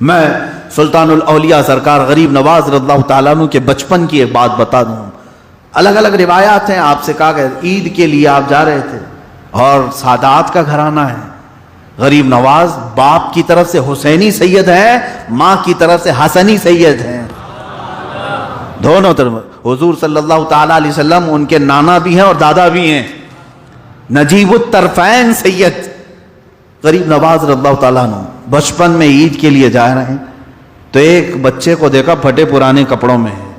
میں سلطان الاولیاء سرکار غریب نواز رضی اللہ تعالیٰ عنہ کے بچپن کی ایک بات بتا دوں. الگ الگ روایات ہیں. آپ سے کہا گیا عید کے لیے آپ جا رہے تھے اور سادات کا گھرانہ ہے. غریب نواز باپ کی طرف سے حسینی سید ہے, ماں کی طرف سے حسنی سید ہیں, دونوں طرف. حضور صلی اللہ تعالیٰ علیہ وسلم ان کے نانا بھی ہیں اور دادا بھی ہیں. نجیب الطرفین سید غریب نواز رضی اللہ تعالیٰ عنہ بچپن میں عید کے لیے جا رہے ہیں تو ایک بچے کو دیکھا پھٹے پرانے کپڑوں میں ہے,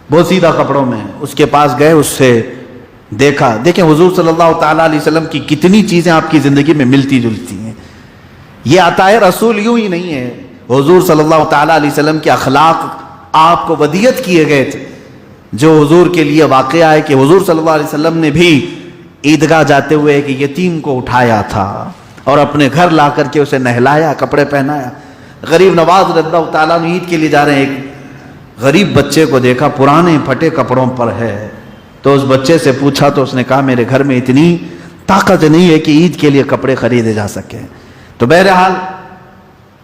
بوسیدہ کپڑوں میں. اس کے پاس گئے, اس سے دیکھا. دیکھیں حضور صلی اللہ تعالیٰ علیہ وسلم کی کتنی چیزیں آپ کی زندگی میں ملتی جلتی ہیں. یہ عطائے رسول یوں ہی نہیں ہے. حضور صلی اللہ تعالیٰ علیہ وسلم کے اخلاق آپ کو ودیت کیے گئے تھے, جو حضور کے لیے واقعہ ہے کہ حضور صلی اللہ علیہ وسلم نے بھی عیدگاہ جاتے ہوئے ایک یتیم کو اٹھایا تھا اور اپنے گھر لا کر کے اسے نہلایا, کپڑے پہنایا. غریب نواز رضی اللہ تعالیٰ عنہ عید کے لیے جا رہے ہیں. ایک غریب بچے کو دیکھا پرانے پھٹے کپڑوں پر ہے, تو اس بچے سے پوچھا تو اس نے کہا میرے گھر میں اتنی طاقت نہیں ہے کہ عید کے لیے کپڑے خریدے جا سکیں. تو بہرحال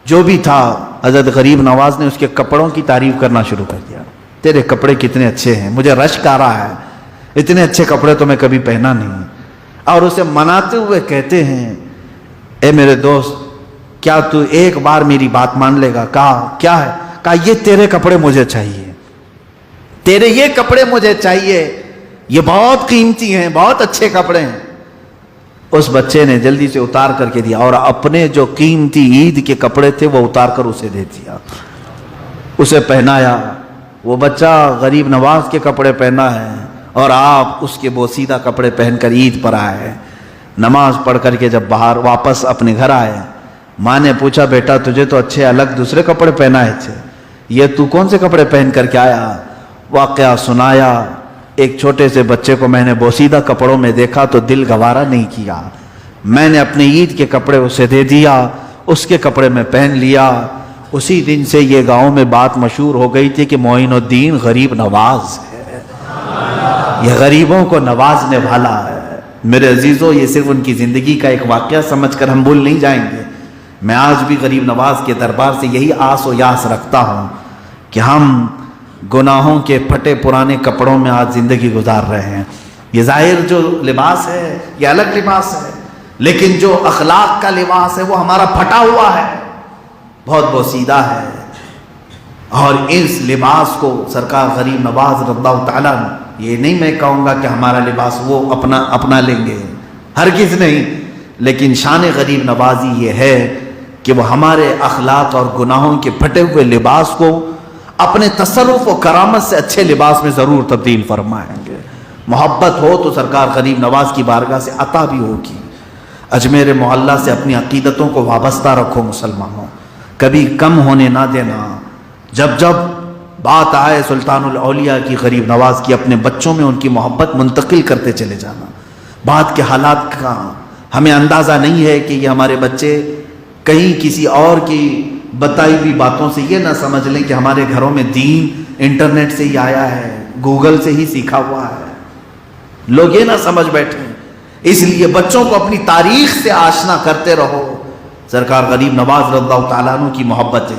جو بھی تھا, حضرت غریب نواز نے اس کے کپڑوں کی تعریف کرنا شروع کر دیا. تیرے کپڑے کتنے اچھے ہیں, مجھے رشک آ رہا ہے, اتنے اچھے کپڑے تو میں کبھی پہنا نہیں. اور اسے مناتے ہوئے کہتے ہیں اے میرے دوست کیا تو ایک بار میری بات مان لے گا؟ کہا کیا ہے؟ کہا یہ تیرے کپڑے مجھے چاہیے, تیرے یہ کپڑے مجھے چاہیے, یہ بہت قیمتی ہیں, بہت اچھے کپڑے ہیں. اس بچے نے جلدی سے اتار کر کے دیا اور اپنے جو قیمتی عید کے کپڑے تھے وہ اتار کر اسے دے دیا, اسے پہنایا. وہ بچہ غریب نواز کے کپڑے پہنا ہے اور آپ اس کے بوسیدہ کپڑے پہن کر عید پر آئے. نماز پڑھ کر کے جب باہر واپس اپنے گھر آئے, ماں نے پوچھا بیٹا تجھے تو اچھے الگ دوسرے کپڑے پہنائے تھے, یہ تو کون سے کپڑے پہن کر کے آیا؟ واقعہ سنایا. ایک چھوٹے سے بچے کو میں نے بوسیدہ کپڑوں میں دیکھا تو دل گوارا نہیں کیا, میں نے اپنے عید کے کپڑے اسے دے دیا, اس کے کپڑے میں پہن لیا. اسی دن سے یہ گاؤں میں بات مشہور ہو گئی تھی کہ معین الدین غریب نواز ہے, یہ غریبوں کو نوازنے والا ہے. میرے عزیزوں یہ صرف ان کی زندگی کا ایک واقعہ سمجھ کر ہم بھول نہیں جائیں گے. میں آج بھی غریب نواز کے دربار سے یہی آس و یاس رکھتا ہوں کہ ہم گناہوں کے پھٹے پرانے کپڑوں میں آج زندگی گزار رہے ہیں. یہ ظاہر جو لباس ہے یہ الگ لباس ہے, لیکن جو اخلاق کا لباس ہے وہ ہمارا پھٹا ہوا ہے, بہت بوسیدہ ہے. اور اس لباس کو سرکار غریب نواز رضی اللہ تعالیٰ, یہ نہیں میں کہوں گا کہ ہمارا لباس وہ اپنا لیں گے, ہرگز نہیں, لیکن شان غریب نوازی یہ ہے کہ وہ ہمارے اخلاق اور گناہوں کے پھٹے ہوئے لباس کو اپنے تصرف و کرامت سے اچھے لباس میں ضرور تبدیل فرمائیں گے. محبت ہو تو سرکار غریب نواز کی بارگاہ سے عطا بھی ہوگی. اجمیر معلیٰ سے اپنی عقیدتوں کو وابستہ رکھو مسلمانوں, کبھی کم ہونے نہ دینا. جب جب بات آئے سلطان الاولیاء کی, غریب نواز کی, اپنے بچوں میں ان کی محبت منتقل کرتے چلے جانا. بات کے حالات کا ہمیں اندازہ نہیں ہے کہ یہ ہمارے بچے کہیں کسی اور کی بتائی ہوئی باتوں سے یہ نہ سمجھ لیں کہ ہمارے گھروں میں دین انٹرنیٹ سے ہی آیا ہے, گوگل سے ہی سیکھا ہوا ہے. لوگ یہ نہ سمجھ بیٹھیں. اس لیے بچوں کو اپنی تاریخ سے آشنا کرتے رہو. سرکار غریب نواز رضی اللہ تعالیٰ عنہ کی محبتیں